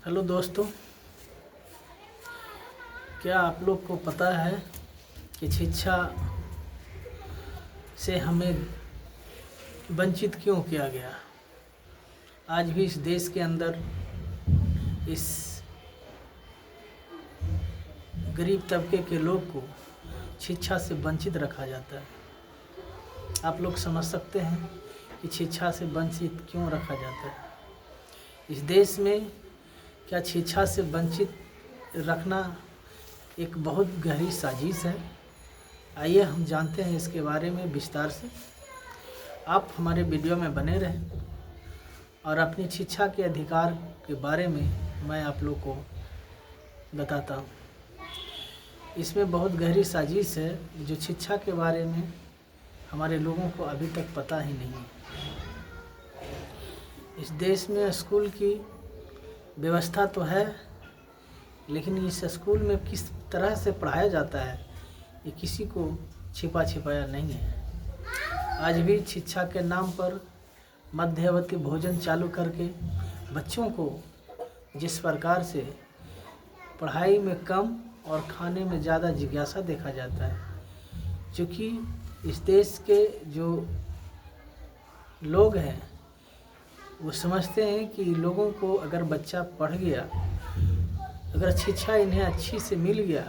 Hello दोस्तों, क्या आप लोग को पता है कि शिक्षा से हमें वंचित क्यों किया गया। आज भी इस देश के अंदर इस गरीब तबके के लोग को शिक्षा से वंचित रखा जाता है। आप लोग समझ सकते हैं कि शिक्षा से वंचित क्यों रखा जाता है। इस देश में क्या शिक्षा से वंचित रखना एक बहुत गहरी साजिश है। आइए हम जानते हैं इसके बारे में विस्तार से। आप हमारे वीडियो में बने रहें और अपनी शिक्षा के अधिकार के बारे में मैं आप लोग को बताता हूँ। इसमें बहुत गहरी साजिश है जो शिक्षा के बारे में हमारे लोगों को अभी तक पता ही नहीं है। इस देश में स्कूल की व्यवस्था तो है, लेकिन इस स्कूल में किस तरह से पढ़ाया जाता है ये किसी को छिपा छिपाया नहीं है। आज भी शिक्षा के नाम पर मध्यावधि भोजन चालू करके बच्चों को जिस प्रकार से पढ़ाई में कम और खाने में ज़्यादा जिज्ञासा देखा जाता है, क्योंकि इस देश के जो लोग हैं वो समझते हैं कि लोगों को अगर बच्चा पढ़ गया, अगर शिक्षा इन्हें अच्छी से मिल गया,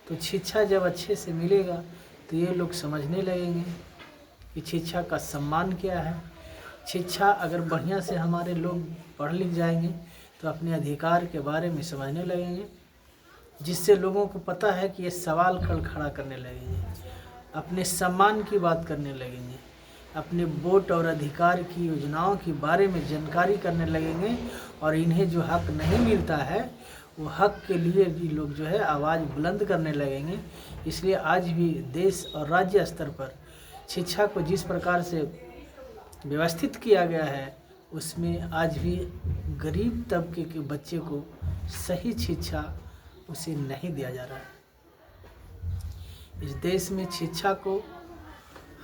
तो शिक्षा जब अच्छे से मिलेगा तो ये लोग समझने लगेंगे कि शिक्षा का सम्मान क्या है। शिक्षा अगर बढ़िया से हमारे लोग पढ़ लिख जाएंगे तो अपने अधिकार के बारे में समझने लगेंगे, जिससे लोगों को पता है कि ये सवाल खड़ा करने लगेंगे, अपने सम्मान की बात करने लगेंगे, अपने वोट और अधिकार की योजनाओं के बारे में जानकारी करने लगेंगे और इन्हें जो हक नहीं मिलता है वो हक के लिए भी लोग जो है आवाज़ बुलंद करने लगेंगे। इसलिए आज भी देश और राज्य स्तर पर शिक्षा को जिस प्रकार से व्यवस्थित किया गया है उसमें आज भी गरीब तबके के बच्चे को सही शिक्षा उसे नहीं दिया जा रहा है। इस देश में शिक्षा को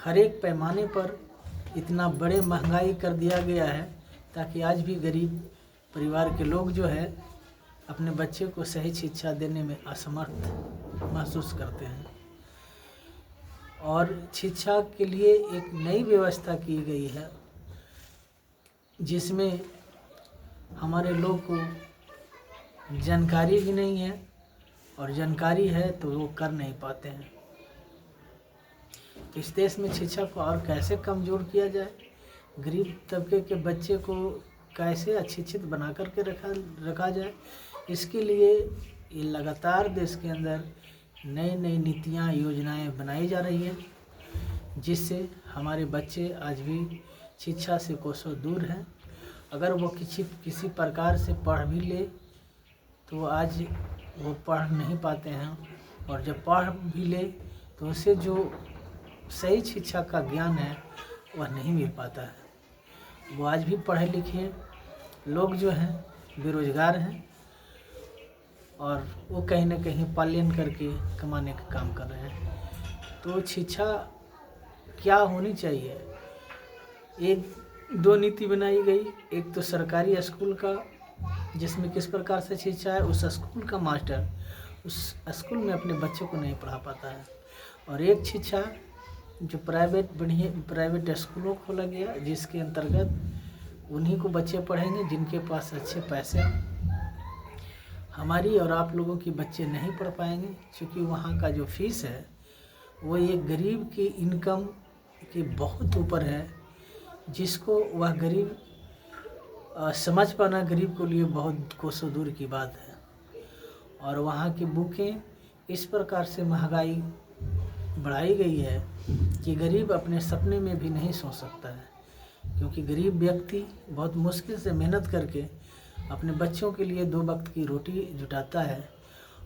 हर एक पैमाने पर इतना बड़े महंगाई कर दिया गया है ताकि आज भी गरीब परिवार के लोग जो है अपने बच्चे को सही शिक्षा देने में असमर्थ महसूस करते हैं। और शिक्षा के लिए एक नई व्यवस्था की गई है जिसमें हमारे लोग को जानकारी भी नहीं है, और जानकारी है तो वो कर नहीं पाते हैं। इस देश में शिक्षा को और कैसे कमज़ोर किया जाए, गरीब तबके के बच्चे को कैसे अशिक्षित बना करके रखा जाए, इसके लिए ये लगातार देश के अंदर नई नई नीतियाँ योजनाएं बनाई जा रही है, जिससे हमारे बच्चे आज भी शिक्षा से कोसों दूर हैं। अगर वो किसी प्रकार से पढ़ भी ले तो आज वो पढ़ नहीं पाते हैं, और जब पढ़ भी ले तो उसे जो सही शिक्षा का ज्ञान है वह नहीं मिल पाता है। वो आज भी पढ़े लिखे लोग जो हैं बेरोजगार हैं और वो कहीं ना कहीं पलायन करके कमाने का काम कर रहे हैं। तो शिक्षा क्या होनी चाहिए, एक दो नीति बनाई गई। एक तो सरकारी स्कूल का, जिसमें किस प्रकार से शिक्षा है, उस स्कूल का मास्टर उस स्कूल में अपने बच्चों को नहीं पढ़ा पाता है। और एक शिक्षा जो प्राइवेट स्कूलों को खोला गया, जिसके अंतर्गत उन्हीं को बच्चे पढ़ेंगे जिनके पास अच्छे पैसे। हमारी और आप लोगों की बच्चे नहीं पढ़ पाएंगे, क्योंकि वहाँ का जो फीस है वो एक गरीब की इनकम के बहुत ऊपर है, जिसको वह गरीब समझ पाना गरीब के लिए बहुत कोसों दूर की बात है। और वहाँ की बुकें इस प्रकार से महंगाई बढ़ाई गई है कि गरीब अपने सपने में भी नहीं सोच सकता है, क्योंकि गरीब व्यक्ति बहुत मुश्किल से मेहनत करके अपने बच्चों के लिए 2 वक्त की रोटी जुटाता है,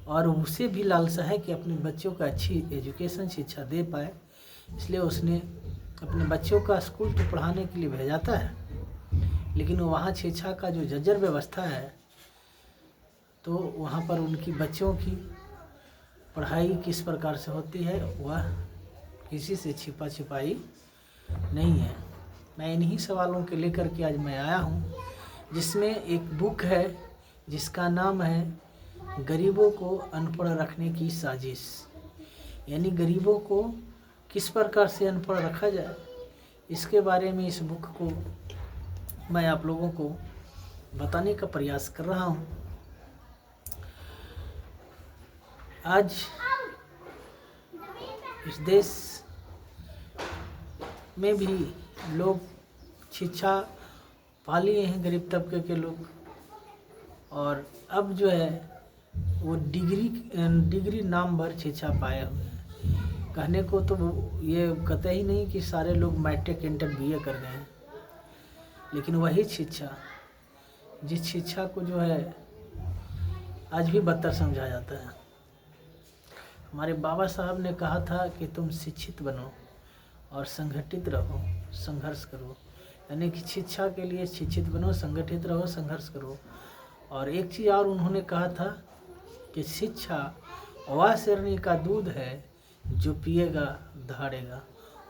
और उसे भी लालसा है कि अपने बच्चों को अच्छी एजुकेशन शिक्षा दे पाए। इसलिए उसने अपने बच्चों का स्कूल तो पढ़ाने के लिए भेजाता है, लेकिन वहाँ शिक्षा का जो जर्जर व्यवस्था है तो वहाँ पर उनकी बच्चों की पढ़ाई किस प्रकार से होती है वह किसी से छिपा छिपाई नहीं है। मैं इन्हीं सवालों के लेकर के आज मैं आया हूँ, जिसमें एक बुक है जिसका नाम है गरीबों को अनपढ़ रखने की साजिश। यानी गरीबों को किस प्रकार से अनपढ़ रखा जाए, इसके बारे में इस बुक को मैं आप लोगों को बताने का प्रयास कर रहा हूँ। आज इस देश में भी लोग शिक्षा पा लिए हैं, गरीब तबके के लोग, और अब जो है वो डिग्री नाम भर शिक्षा पाए हुए हैं। कहने को तो ये कहते ही नहीं कि सारे लोग मैट्रिक इंटर बीए कर गए हैं, लेकिन वही शिक्षा, जिस शिक्षा को जो है आज भी बदतर समझा जाता है। हमारे बाबा साहब ने कहा था कि तुम शिक्षित बनो और संगठित रहो, संघर्ष करो। यानी कि शिक्षा के लिए शिक्षित बनो, संगठित रहो, संघर्ष करो। और एक चीज़ और उन्होंने कहा था कि शिक्षा वह शेरनी का दूध है जो पिएगा दहाड़ेगा।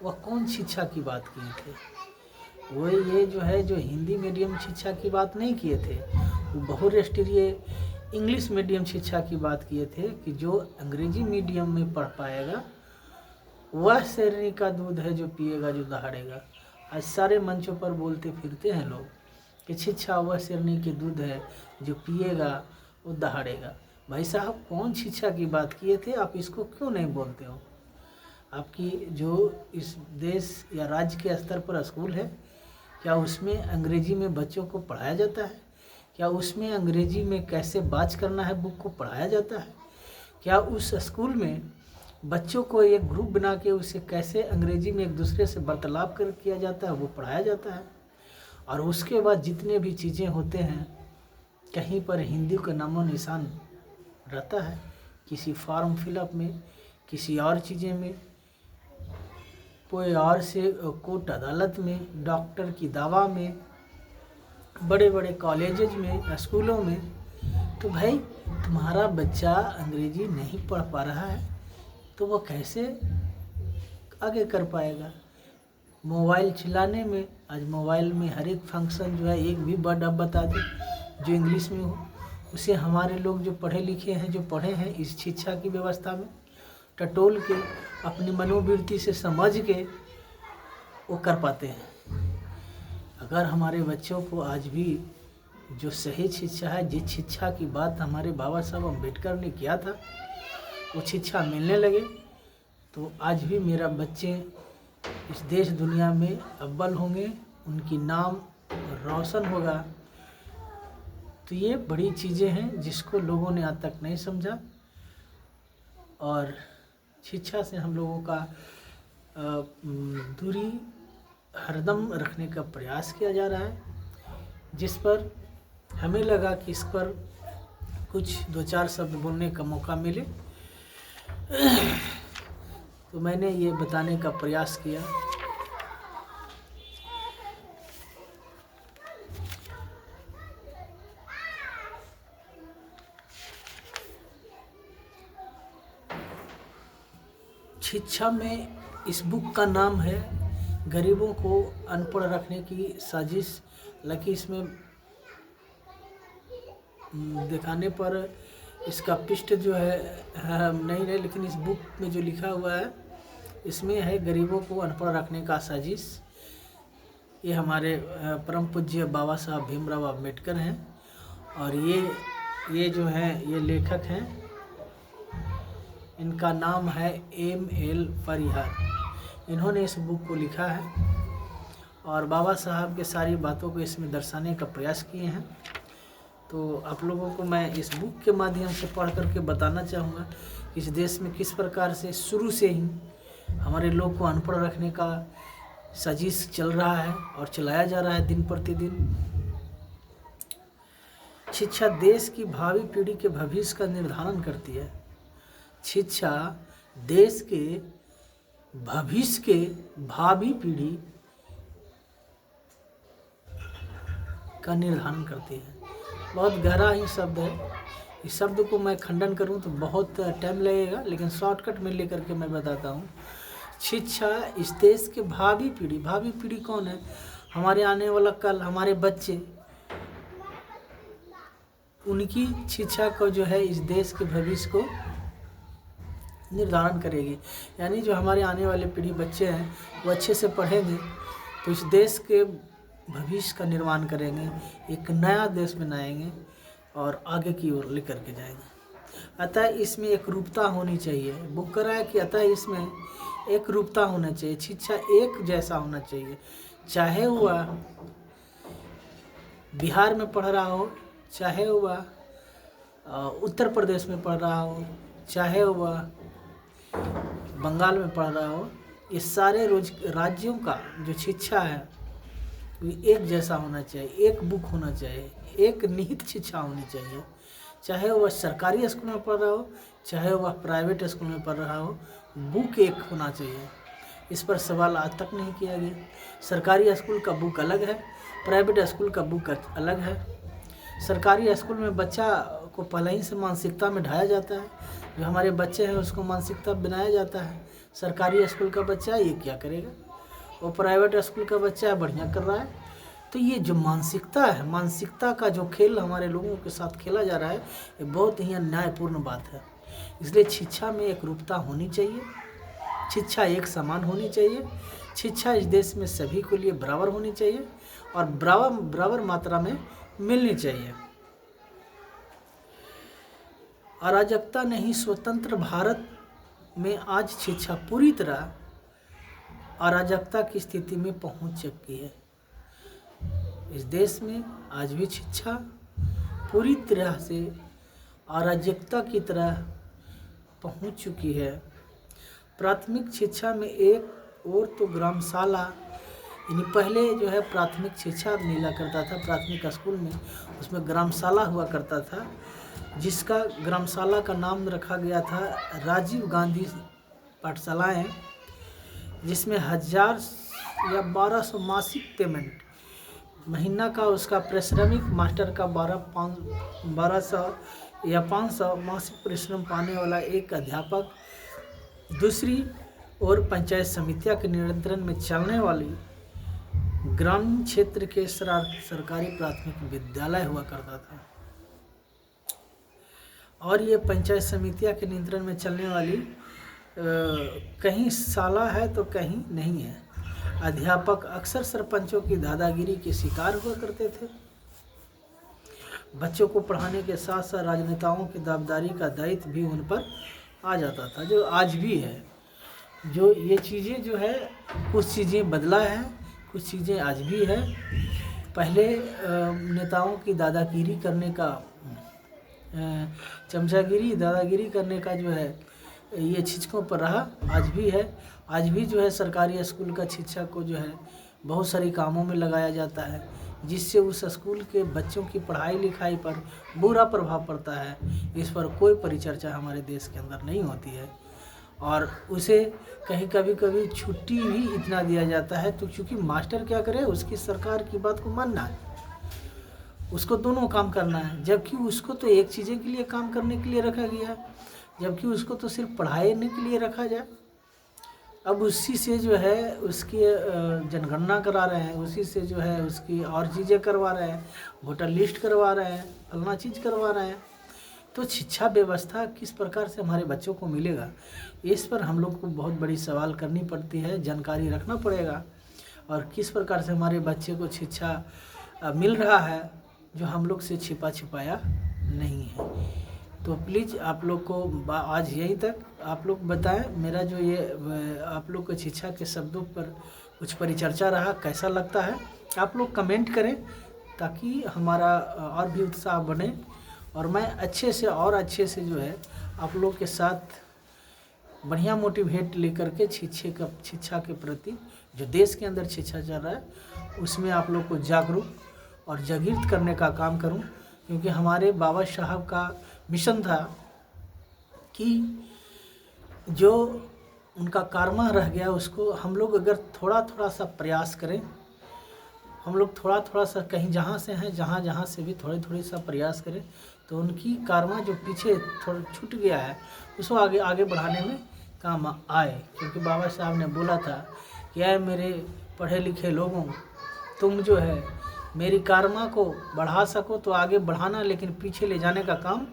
वह कौन शिक्षा की बात किए थे? वो ये जो है, जो हिंदी मीडियम शिक्षा की बात नहीं किए थे, वो बहुराष्ट्रीय इंग्लिश मीडियम शिक्षा की बात किए थे कि जो अंग्रेजी मीडियम में पढ़ पाएगा वह शेरनी का दूध है जो पिएगा जो दहाड़ेगा। आज सारे मंचों पर बोलते फिरते हैं लोग कि शिक्षा वह शेरनी के दूध है जो पिएगा वो दहाड़ेगा। भाई साहब, कौन शिक्षा की बात किए थे? आप इसको क्यों नहीं बोलते हो? आपकी जो इस देश या राज्य के स्तर पर स्कूल है, क्या उसमें अंग्रेजी में बच्चों को पढ़ाया जाता है? क्या उसमें अंग्रेजी में कैसे बात करना है बुक को पढ़ाया जाता है? क्या उस स्कूल में बच्चों को एक ग्रुप बना के उसे कैसे अंग्रेजी में एक दूसरे से वार्तालाप कर किया जाता है वो पढ़ाया जाता है? और उसके बाद जितने भी चीज़ें होते हैं, कहीं पर हिंदी का नामो निशान रहता है, किसी फॉर्म फिलअप में, किसी और चीज़ें में, कोई और से कोर्ट अदालत में, डॉक्टर की दवा में, बड़े बड़े कॉलेजेज में, स्कूलों में। तो भाई, तुम्हारा बच्चा अंग्रेजी नहीं पढ़ पा रहा है तो वो कैसे आगे कर पाएगा? मोबाइल चलाने में, आज मोबाइल में हर एक फंक्शन जो है, एक भी वर्ड आप बता दें जो इंग्लिश में हो, उसे हमारे लोग जो पढ़े लिखे हैं, जो पढ़े हैं इस शिक्षा की व्यवस्था में, टटोल के अपनी मनोवृत्ति से समझ के वो कर पाते हैं। अगर हमारे बच्चों को आज भी जो सही शिक्षा है, जिस शिक्षा की बात हमारे बाबा साहब अम्बेडकर ने किया था, वो शिक्षा मिलने लगे, तो आज भी मेरा बच्चे इस देश दुनिया में अव्वल होंगे, उनकी नाम रोशन होगा। तो ये बड़ी चीज़ें हैं जिसको लोगों ने आज तक नहीं समझा, और शिक्षा से हम लोगों का दूरी हरदम रखने का प्रयास किया जा रहा है, जिस पर हमें लगा कि इस पर कुछ दो चार शब्द बोलने का मौका मिले, तो मैंने ये बताने का प्रयास किया। शिक्षा में इस बुक का नाम है गरीबों को अनपढ़ रखने की साजिश। हालांकि इसमें दिखाने पर इसका पृष्ठ जो है नहीं, लेकिन इस बुक में जो लिखा हुआ है इसमें है गरीबों को अनपढ़ रखने का साजिश। ये हमारे परम पूज्य बाबा साहब भीमराव अम्बेडकर हैं, और ये जो हैं ये लेखक हैं, इनका नाम है M.L. परिहार। इन्होंने इस बुक को लिखा है और बाबा साहब के सारी बातों को इसमें दर्शाने का प्रयास किए हैं। तो आप लोगों को मैं इस बुक के माध्यम से पढ़ करके बताना चाहूँगा कि इस देश में किस प्रकार से शुरू से ही हमारे लोग को अनपढ़ रखने का साजिश चल रहा है और चलाया जा रहा है दिन प्रतिदिन। शिक्षा देश की भावी पीढ़ी के भविष्य का निर्धारण करती है। शिक्षा देश के भविष्य के भावी पीढ़ी का निर्धारण करती है। बहुत गहरा ही शब्द है, इस शब्द को मैं खंडन करूं तो बहुत टाइम लगेगा, लेकिन शॉर्टकट में लेकर के मैं बताता हूं। शिक्षा इस देश के भावी पीढ़ी कौन है? हमारे आने वाला कल, हमारे बच्चे, उनकी शिक्षा को जो है इस देश के भविष्य को निर्धारण करेगी। यानी जो हमारे आने वाले पीढ़ी बच्चे हैं वो अच्छे से पढ़ेंगे तो इस देश के भविष्य का निर्माण करेंगे, एक नया देश बनाएंगे और आगे की ओर लेकर के जाएंगे। अतः इसमें एक रूपता होनी चाहिए। बुक करा है कि अतः इसमें एक रूपता होना चाहिए, शिक्षा एक जैसा होना चाहिए, चाहे वह बिहार में पढ़ रहा हो, चाहे वह उत्तर प्रदेश में पढ़ रहा हो, चाहे वह बंगाल में पढ़ रहा हो। ये सारे राज्यों का जो शिक्षा है वो एक जैसा होना चाहिए, एक बुक होना चाहिए, एक निहित शिक्षा होनी चाहिए। चाहे वह सरकारी स्कूल में पढ़ रहा हो, चाहे वह प्राइवेट स्कूल में पढ़ रहा हो, बुक एक होना चाहिए। इस पर सवाल आज तक नहीं किया गया। सरकारी स्कूल का बुक अलग है, प्राइवेट स्कूल का बुक अलग है। सरकारी स्कूल में बच्चा को पहले ही से मानसिकता में ढाया जाता है, जो हमारे बच्चे हैं उसको मानसिकता बनाया जाता है। सरकारी स्कूल का बच्चा ये क्या करेगा, वो प्राइवेट स्कूल का बच्चा बढ़िया कर रहा है। तो ये जो मानसिकता है, मानसिकता का जो खेल हमारे लोगों के साथ खेला जा रहा है, ये बहुत ही अन्यायपूर्ण बात है। इसलिए शिक्षा में एक रूपता होनी चाहिए, शिक्षा एक समान होनी चाहिए, शिक्षा इस देश में सभी के लिए बराबर होनी चाहिए और बराबर मात्रा में मिलनी चाहिए। अराजकता नहीं, स्वतंत्र भारत में आज शिक्षा पूरी तरह अराजकता की स्थिति में पहुंच चुकी है। इस देश में आज भी शिक्षा पूरी तरह से अराजकता की तरह पहुंच चुकी है। प्राथमिक शिक्षा में एक और तो ग्रामशाला, यानी पहले जो है प्राथमिक शिक्षा मिला करता था प्राथमिक स्कूल में, उसमें ग्रामशाला हुआ करता था, जिसका ग्रामशाला का नाम रखा गया था राजीव गांधी पाठशालाएँ, जिसमें 1000 या 1200 मासिक पेमेंट महीना का उसका परिश्रमिक मास्टर का 1200 या 500 मासिक परिश्रम पाने वाला एक अध्यापक, दूसरी ओर पंचायत समितियां के नियंत्रण में चलने वाली ग्रामीण क्षेत्र के सरकारी प्राथमिक विद्यालय हुआ करता था। और ये पंचायत समितियां के नियंत्रण में चलने वाली कहीं साला है तो कहीं नहीं है। अध्यापक अक्सर सरपंचों की दादागिरी के शिकार हुआ करते थे। बच्चों को पढ़ाने के साथ साथ राजनेताओं की दावेदारी का दायित्व भी उन पर आ जाता था, जो आज भी है। जो ये चीज़ें जो है, कुछ चीज़ें बदला है, कुछ चीज़ें आज भी है। पहले नेताओं की दादागिरी करने का, चमचागिरी दादागिरी करने का जो है ये शिक्षकों पर रहा, आज भी है। आज भी जो है सरकारी स्कूल का शिक्षक को जो है बहुत सारी कामों में लगाया जाता है, जिससे उस स्कूल के बच्चों की पढ़ाई लिखाई पर बुरा प्रभाव पड़ता है। इस पर कोई परिचर्चा हमारे देश के अंदर नहीं होती है और उसे कहीं कभी छुट्टी भी इतना दिया जाता है। तो क्योंकि मास्टर क्या करे, उसकी सरकार की बात को मानना है, उसको दोनों काम करना है, जबकि उसको तो एक चीज़ें के लिए काम करने के लिए रखा गया है, जबकि उसको तो सिर्फ पढ़ाने के लिए रखा जाए। अब उसी से जो है उसकी जनगणना करा रहे हैं, उसी से जो है उसकी और चीज़ें करवा रहे हैं, वोटर लिस्ट करवा रहे हैं, फलना चीज़ करवा रहे हैं। तो शिक्षा व्यवस्था किस प्रकार से हमारे बच्चों को मिलेगा, इस पर हम लोग को बहुत बड़ी सवाल करनी पड़ती है, जानकारी रखना पड़ेगा। और किस प्रकार से हमारे बच्चे को शिक्षा मिल रहा है, जो हम लोग से छिपाया नहीं है। तो प्लीज़ आप लोग को आज यहीं तक आप लोग बताएं, मेरा जो ये आप लोग को शिक्षा के शब्दों पर कुछ परिचर्चा रहा, कैसा लगता है आप लोग कमेंट करें, ताकि हमारा और भी उत्साह बने और मैं अच्छे से और अच्छे से जो है आप लोग के साथ बढ़िया मोटिवेट लेकर के शिक्षा के प्रति जो देश के अंदर शिक्षा चल रहा है उसमें आप लोग को जागरूक और जागृत करने का काम करूं। क्योंकि हमारे बाबा साहब का मिशन था कि जो उनका कर्मा रह गया उसको हम लोग अगर थोड़ा सा प्रयास करें, हम लोग थोड़ा सा कहीं जहाँ से हैं जहाँ से भी थोड़ी सा प्रयास करें, तो उनकी कर्मा जो पीछे थोड़ा छूट गया है उसको आगे बढ़ाने में काम आए। क्योंकि बाबा साहब ने बोला था कि आए मेरे पढ़े लिखे लोगों, तुम जो है मेरी कारमा को बढ़ा सको तो आगे बढ़ाना, लेकिन पीछे ले जाने का काम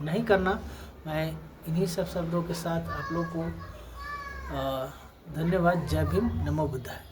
नहीं करना। मैं इन्हीं सब शब्दों के साथ आप लोग को धन्यवाद। जय भीम, नमो बुद्धाय।